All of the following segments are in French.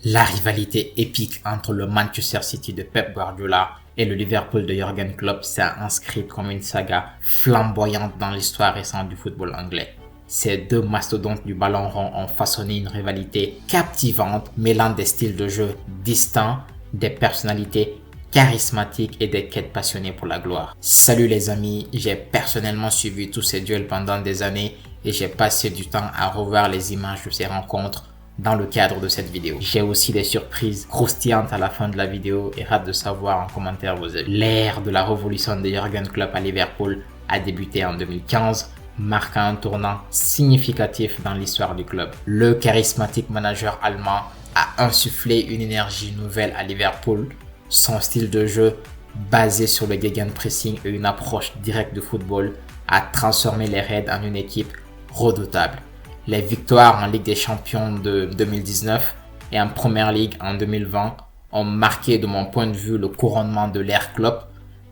La rivalité épique entre le Manchester City de Pep Guardiola et le Liverpool de Jürgen Klopp s'est inscrite comme une saga flamboyante dans l'histoire récente du football anglais. Ces deux mastodontes du ballon rond ont façonné une rivalité captivante mêlant des styles de jeu distincts, des personnalités charismatiques et des quêtes passionnées pour la gloire. Salut les amis, j'ai personnellement suivi tous ces duels pendant des années et j'ai passé du temps à revoir les images de ces rencontres dans le cadre de cette vidéo. J'ai aussi des surprises croustillantes à la fin de la vidéo et hâte de savoir en commentaire vos avis. L'ère de la révolution de Jürgen Klopp à Liverpool a débuté en 2015, marquant un tournant significatif dans l'histoire du club. Le charismatique manager allemand a insufflé une énergie nouvelle à Liverpool. Son style de jeu, basé sur le gegenpressing et une approche directe du football, a transformé les Reds en une équipe redoutable. Les victoires en Ligue des Champions de 2019 et en Premier League en 2020 ont marqué de mon point de vue le couronnement de l'ère Klopp,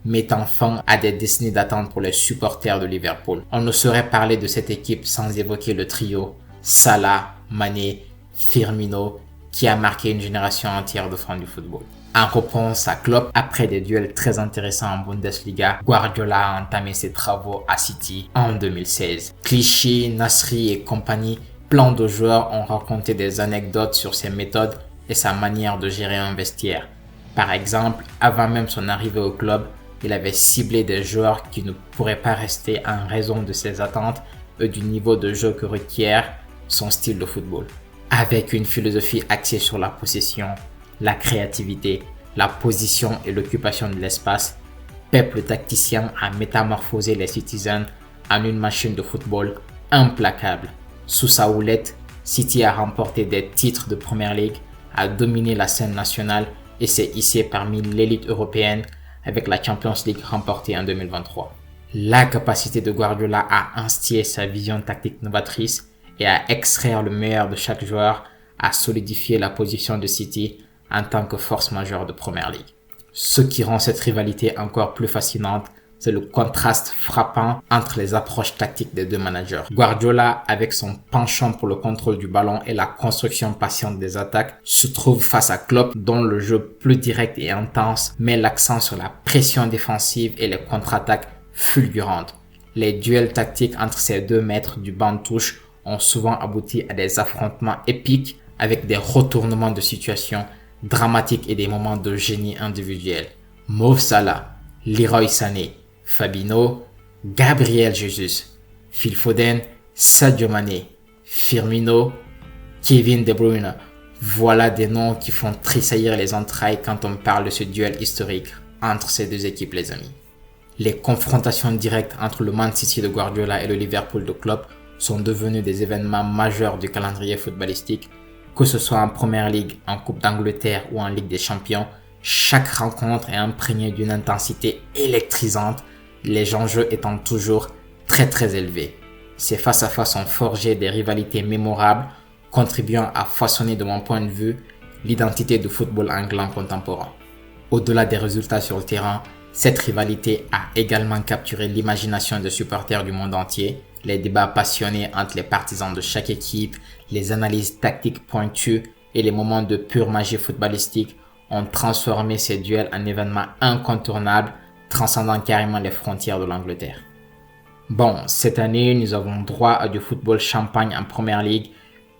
mettant fin à des décennies d'attente pour les supporters de Liverpool. On ne saurait parler de cette équipe sans évoquer le trio Salah, Mané, Firmino qui a marqué une génération entière de fans du football. En réponse à Klopp, après des duels très intéressants en Bundesliga, Guardiola a entamé ses travaux à City en 2016. Clichy, Nasri et compagnie, plein de joueurs ont raconté des anecdotes sur ses méthodes et sa manière de gérer un vestiaire. Par exemple, avant même son arrivée au club, il avait ciblé des joueurs qui ne pourraient pas rester en raison de ses attentes et du niveau de jeu que requiert son style de football. Avec une philosophie axée sur la possession, la créativité, la position et l'occupation de l'espace, Pep le tacticien a métamorphosé les Citizens en une machine de football implacable. Sous sa houlette, City a remporté des titres de Premier League, a dominé la scène nationale et s'est hissé parmi l'élite européenne avec la Champions League remportée en 2023. La capacité de Guardiola à instiller sa vision tactique novatrice et à extraire le meilleur de chaque joueur a solidifié la position de City en tant que force majeure de Premier League. Ce qui rend cette rivalité encore plus fascinante, c'est le contraste frappant entre les approches tactiques des deux managers. Guardiola, avec son penchant pour le contrôle du ballon et la construction patiente des attaques, se trouve face à Klopp dont le jeu plus direct et intense met l'accent sur la pression défensive et les contre-attaques fulgurantes. Les duels tactiques entre ces deux maîtres du banc de touche ont souvent abouti à des affrontements épiques avec des retournements de situation dramatiques et des moments de génie individuel. Mo Salah, Leroy Sané, Fabinho, Gabriel Jesus, Phil Foden, Sadio Mané, Firmino, Kevin De Bruyne. Voilà des noms qui font tressaillir les entrailles quand on parle de ce duel historique entre ces deux équipes, les amis. Les confrontations directes entre le Man City de Guardiola et le Liverpool de Klopp sont devenues des événements majeurs du calendrier footballistique. Que ce soit en Premier League, en Coupe d'Angleterre ou en Ligue des Champions, chaque rencontre est imprégnée d'une intensité électrisante, les enjeux étant toujours très élevés. Ces face-à-face ont forgé des rivalités mémorables, contribuant à façonner de mon point de vue l'identité du football anglais contemporain. Au-delà des résultats sur le terrain, cette rivalité a également capturé l'imagination des supporters du monde entier. Les débats passionnés entre les partisans de chaque équipe, les analyses tactiques pointues et les moments de pure magie footballistique ont transformé ces duels en événements incontournables, transcendant carrément les frontières de l'Angleterre. Bon, cette année, nous avons droit à du football champagne en Premier League,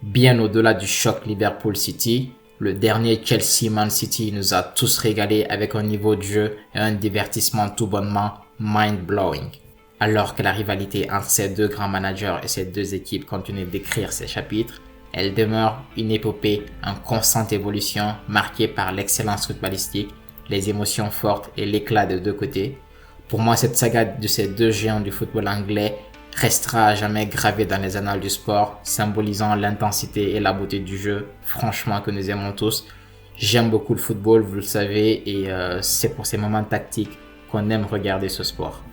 bien au-delà du choc Liverpool-City. Le dernier Chelsea-Man City nous a tous régalés avec un niveau de jeu et un divertissement tout bonnement mind-blowing. Alors que la rivalité entre ces deux grands managers et ces deux équipes continue d'écrire ces chapitres, elle demeure une épopée en constante évolution marquée par l'excellence footballistique, les émotions fortes et l'éclat des deux côtés. Pour moi, cette saga de ces deux géants du football anglais restera à jamais gravée dans les annales du sport, symbolisant l'intensité et la beauté du jeu, franchement que nous aimons tous. J'aime beaucoup le football, vous le savez, et c'est pour ces moments tactiques qu'on aime regarder ce sport.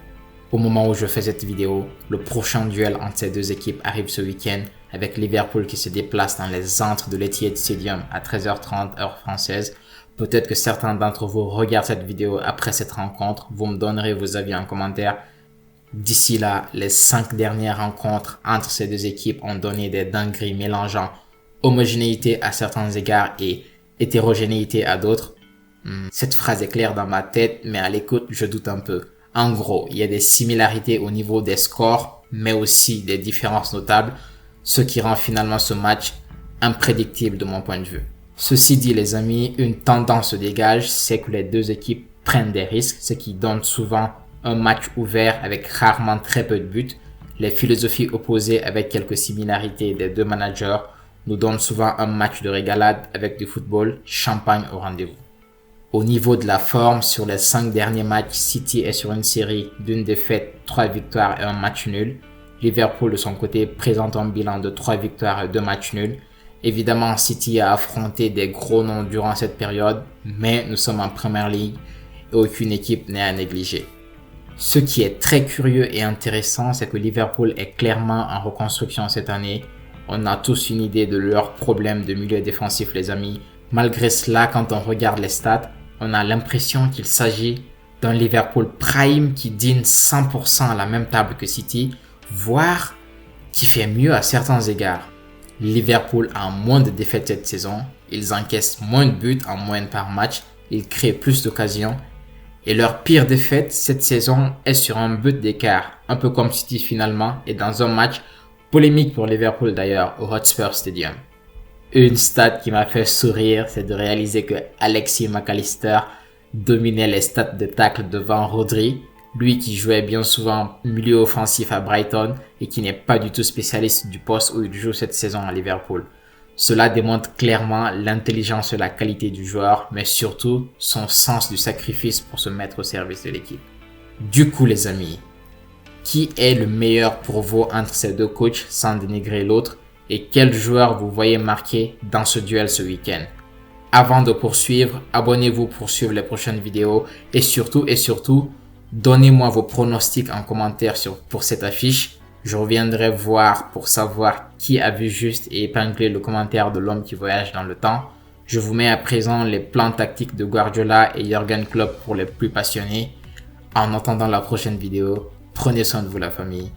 Au moment où je fais cette vidéo, le prochain duel entre ces deux équipes arrive ce week-end avec Liverpool qui se déplace dans les antres de l'Etihad Stadium à 13h30 heure française. Peut-être que certains d'entre vous regardent cette vidéo après cette rencontre. Vous me donnerez vos avis en commentaire. D'ici là, les 5 dernières rencontres entre ces deux équipes ont donné des dingueries mélangeant homogénéité à certains égards et hétérogénéité à d'autres. Cette phrase est claire dans ma tête, mais à l'écoute, je doute un peu. En gros, il y a des similarités au niveau des scores, mais aussi des différences notables, ce qui rend finalement ce match imprédictible de mon point de vue. Ceci dit, les amis, une tendance se dégage, c'est que les deux équipes prennent des risques, ce qui donne souvent un match ouvert avec rarement très peu de buts. Les philosophies opposées avec quelques similarités des deux managers nous donnent souvent un match de régalade avec du football, champagne au rendez-vous. Au niveau de la forme, sur les 5 derniers matchs, City est sur une série d'une défaite, 3 victoires et un match nul. Liverpool de son côté présente un bilan de 3 victoires et 2 matchs nuls. Évidemment, City a affronté des gros noms durant cette période, mais nous sommes en Premier League et aucune équipe n'est à négliger. Ce qui est très curieux et intéressant, c'est que Liverpool est clairement en reconstruction cette année. On a tous une idée de leurs problèmes de milieu défensif, les amis. Malgré cela, quand on regarde les stats, on a l'impression qu'il s'agit d'un Liverpool Prime qui dîne 100% à la même table que City, voire qui fait mieux à certains égards. Liverpool a moins de défaites cette saison, ils encaissent moins de buts en moyenne par match, ils créent plus d'occasions et leur pire défaite cette saison est sur un but d'écart, un peu comme City finalement et dans un match polémique pour Liverpool d'ailleurs au Hotspur Stadium. Une stat qui m'a fait sourire, c'est de réaliser que Alexis McAllister dominait les stats de tacle devant Rodri, lui qui jouait bien souvent milieu offensif à Brighton et qui n'est pas du tout spécialiste du poste où il joue cette saison à Liverpool. Cela démontre clairement l'intelligence et la qualité du joueur, mais surtout son sens du sacrifice pour se mettre au service de l'équipe. Du coup les amis, qui est le meilleur pour vous entre ces deux coachs sans dénigrer l'autre et quel joueur vous voyez marquer dans ce duel ce week-end? Avant de poursuivre, abonnez-vous pour suivre les prochaines vidéos et surtout, donnez-moi vos pronostics en commentaire pour cette affiche. Je reviendrai voir pour savoir qui a vu juste et épingler le commentaire de l'homme qui voyage dans le temps. Je vous mets à présent les plans tactiques de Guardiola et Jürgen Klopp pour les plus passionnés. En attendant la prochaine vidéo, prenez soin de vous la famille.